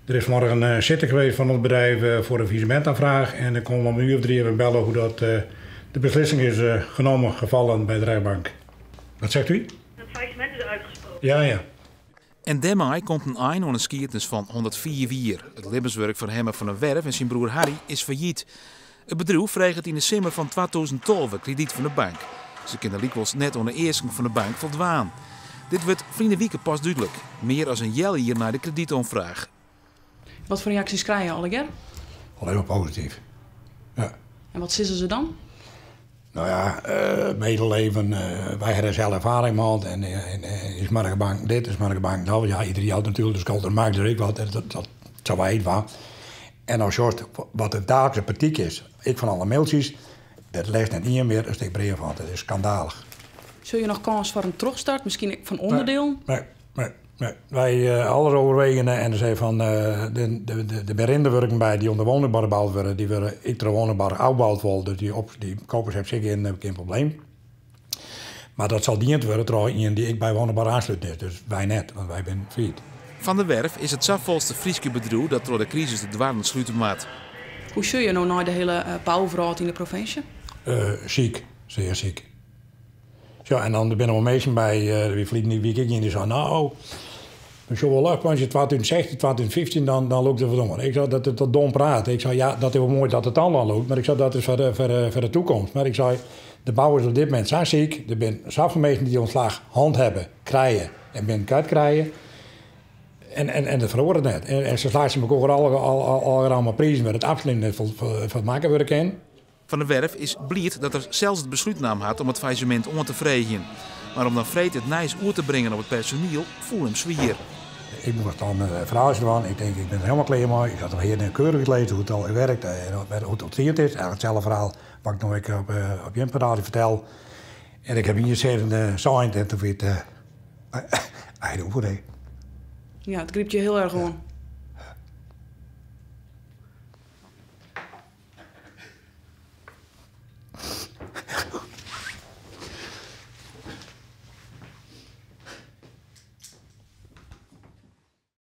Er is morgen een zitting geweest van het bedrijf voor een faillissementaanvraag. En dan komen we om een uur of 3 even bellen hoe dat, de beslissing is gevallen bij de rechtbank. Wat zegt u? Het faillissement is uitgesproken. Ja. En daarmee komt een eind aan een skiertens van 104 wier. Het levenswerk van hem van een werf en zijn broer Harry is failliet. Het bedrijf vreeg het in de zomer van 2012 krediet van de bank. Ze kunnen likwijls net aan de eerste van de bank voldwaan. Dit wordt vrienden weken pas duidelijk. Meer dan een jaar hier naar de kredietaanvraag. Wat voor reacties krijg je al, Alleen maar positief. Ja. En wat zissen ze dan? Nou ja, medeleven, wij hebben zelf ervaring gehad en is Markenbank dit, is Markenbank dat. Ja, iedereen had natuurlijk, dus Kalter maakt er ik wat, dat zou wij van. En als Joost, wat de dagelijkse praktiek is, ik van alle mailtjes, dat leest net niet meer een stuk breed van. Dat is schandalig. Zul je nog kans voor een terugstart, misschien van onderdeel? Nee. Wij alles overwegen en dan zei van de berindenwerken bij die onder woningbouw gebouwd worden, die worden ik ter woningbouw opgebouwd worden, dus die kopers hebben zeker geen probleem. Maar dat zal niet worden trouwens iemand die ik bij woningbouw aansluit is, dus wij net, want wij zijn failliet. Van der Werf is het volste Frieske bedrijf dat door de crisis de dwaren sluiten maakt. Hoe zul je nou naar de hele bouwverhaal in de provincie? Ziek, zeer ziek. Ja, en dan ben er wel mensen bij, wie vliegen niet wie ik in, die zei, nou, ik zou wel leuk, want je 2016, 2015, dan loopt het verdomme. Ik zei dat het tot dom praten. Ik zei, ja, dat is wel mooi dat het dan loopt, maar ik zei, dat is voor de toekomst. Maar ik zei, de bouwers op dit moment zijn ziek, er zijn zoveel mensen die ontslag hand hebben, krijgen en ben kwijt krijgen. En dat verhoort het net. En ze slaat ze elkaar allemaal prijzen met het absoluut van het maken wat ik ken. Van der Werf is blij dat er zelfs het besluit nam had om het faillissement om te vregen. Maar om dan vreed het nijs oer te brengen op het personeel, voel hem zwier. Ik moest dan vragen van, ik denk, ik ben er helemaal klaar mee. Ik had nog heel keurig gelezen hoe het al werkt en hoe het ontrierd is. Eigenlijk hetzelfde verhaal wat ik nog een op je radio vertel. En ik heb hier gezegd, signed en toen werd hij de oefening. Ja, het griep je heel erg gewoon.